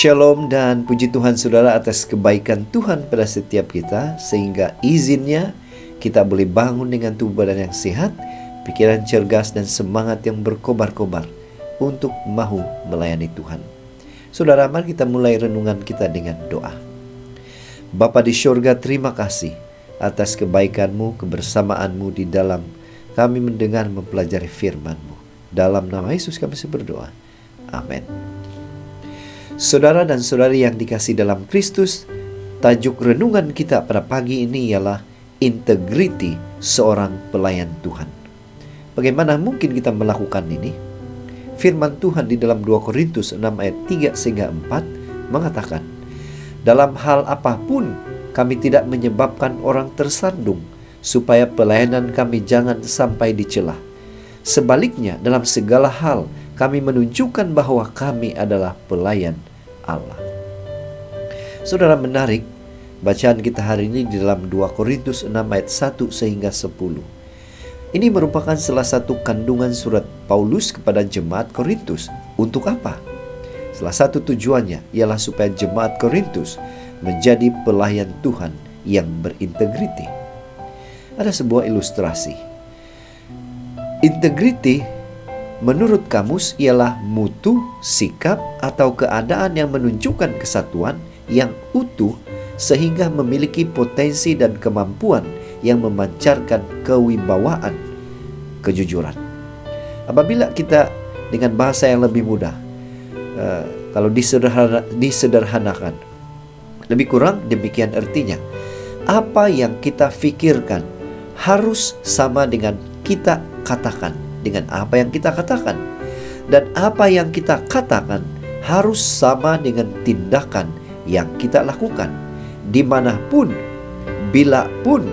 Shalom dan puji Tuhan saudara atas kebaikan Tuhan pada setiap kita, sehingga izinnya kita boleh bangun dengan tubuh badan yang sehat, pikiran cergas dan semangat yang berkobar-kobar untuk mahu melayani Tuhan. Saudara, mari kita mulai renungan kita dengan doa. Bapa di syurga, terima kasih atas kebaikan-Mu, kebersamaan-Mu di dalam kami mendengar mempelajari firman-Mu. Dalam nama Yesus kami berdoa. Amin. Saudara dan saudari yang dikasihi dalam Kristus, tajuk renungan kita pada pagi ini ialah integriti seorang pelayan Tuhan. Bagaimana mungkin kita melakukan ini? Firman Tuhan di dalam 2 Korintus 6 ayat 3-4 mengatakan, dalam hal apapun kami tidak menyebabkan orang tersandung, supaya pelayanan kami jangan sampai dicela. Sebaliknya, dalam segala hal kami menunjukkan bahwa kami adalah pelayan Allah. Saudara, menarik bacaan kita hari ini di dalam 2 Korintus 6 ayat 1-10. Ini merupakan salah satu kandungan surat Paulus kepada jemaat Korintus. Untuk apa? Salah satu tujuannya ialah supaya jemaat Korintus menjadi pelayan Tuhan yang berintegriti. Ada sebuah ilustrasi. Integriti menurut kamus ialah mutu, sikap, atau keadaan yang menunjukkan kesatuan yang utuh sehingga memiliki potensi dan kemampuan yang memancarkan kewibawaan, kejujuran. Apabila kita dengan bahasa yang lebih mudah, kalau disederhanakan, lebih kurang demikian artinya. Apa yang kita pikirkan harus sama dengan kita katakan, dengan apa yang kita katakan. Dan apa yang kita katakan harus sama dengan tindakan yang kita lakukan. Dimanapun, bila pun.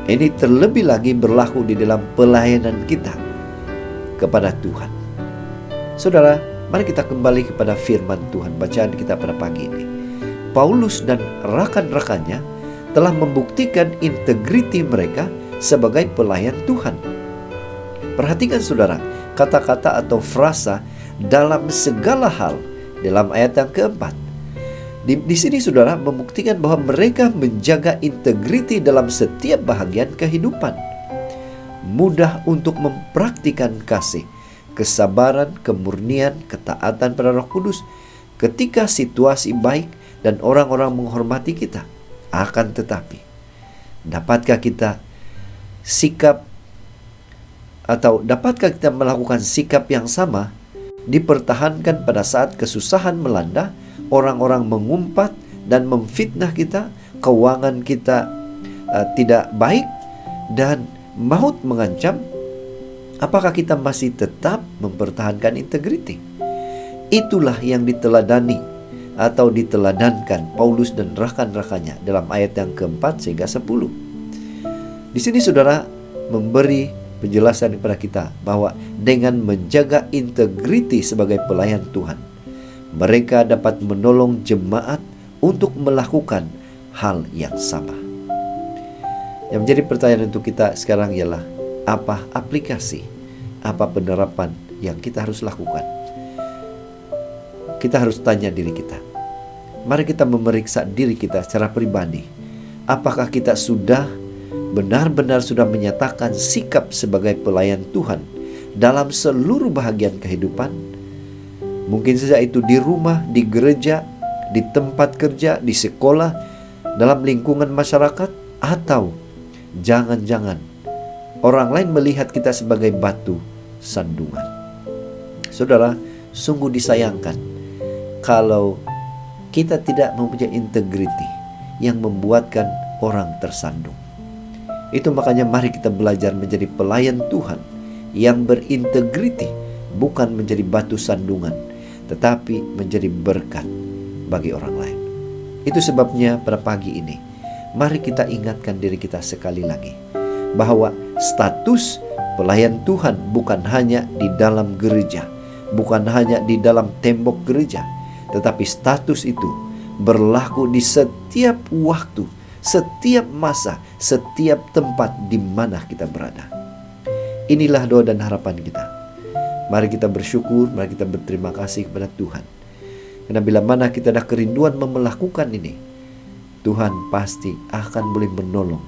Ini terlebih lagi berlaku di dalam pelayanan kita kepada Tuhan. Saudara, mari kita kembali kepada firman Tuhan, bacaan kita pada pagi ini. Paulus dan rekan-rekannya telah membuktikan integriti mereka sebagai pelayan Tuhan. Perhatikan saudara, kata-kata atau frasa dalam segala hal dalam ayat yang keempat. Di sini saudara membuktikan bahwa mereka menjaga integriti dalam setiap bahagian kehidupan. Mudah untuk mempraktikkan kasih, kesabaran, kemurnian, ketaatan pada Roh Kudus ketika situasi baik dan orang-orang menghormati kita. Akan tetapi, dapatkah kita melakukan sikap yang sama dipertahankan pada saat kesusahan melanda, orang-orang mengumpat dan memfitnah kita, keuangan kita tidak baik, dan maut mengancam? Apakah kita masih tetap mempertahankan integriti? Itulah yang diteladankan Paulus dan rekan-rekannya dalam ayat yang keempat sehingga 10. Di sini saudara memberi penjelasan kepada kita bahwa dengan menjaga integriti sebagai pelayan Tuhan, mereka dapat menolong jemaat untuk melakukan hal yang sama. Yang menjadi pertanyaan untuk kita sekarang ialah, apa aplikasi, apa penerapan yang kita harus lakukan? Kita harus tanya diri kita. Mari kita memeriksa diri kita secara pribadi. Apakah kita benar-benar sudah menyatakan sikap sebagai pelayan Tuhan dalam seluruh bahagian kehidupan? Mungkin saja itu di rumah, di gereja, di tempat kerja, di sekolah, dalam lingkungan masyarakat, atau jangan-jangan orang lain melihat kita sebagai batu sandungan. Saudara, sungguh disayangkan kalau kita tidak mempunyai integriti yang membuatkan orang tersandung. Itu makanya mari kita belajar menjadi pelayan Tuhan yang berintegriti, bukan menjadi batu sandungan, tetapi menjadi berkat bagi orang lain. Itu sebabnya pada pagi ini, mari kita ingatkan diri kita sekali lagi bahwa status pelayan Tuhan bukan hanya di dalam gereja, bukan hanya di dalam tembok gereja, tetapi status itu berlaku di setiap waktu, setiap masa, setiap tempat di mana kita berada. Inilah doa dan harapan kita. Mari kita bersyukur, mari kita berterima kasih kepada Tuhan Karena bila mana kita ada kerinduan melakukan ini, Tuhan pasti akan boleh menolong.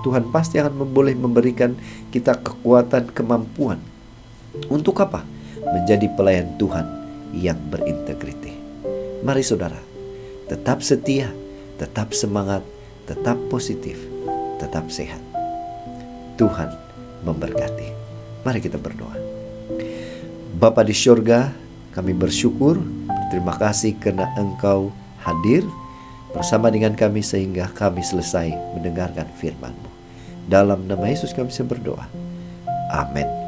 Tuhan pasti akan boleh memberikan kita kekuatan, kemampuan. Untuk apa? Menjadi pelayan Tuhan yang berintegriti. Mari saudara, tetap setia, tetap semangat, tetap positif, tetap sehat. Tuhan memberkati. Mari kita berdoa. Bapa di syurga, kami bersyukur, terima kasih karena Engkau hadir bersama dengan kami sehingga kami selesai mendengarkan firman-Mu. Dalam nama Yesus kami berdoa. Amin.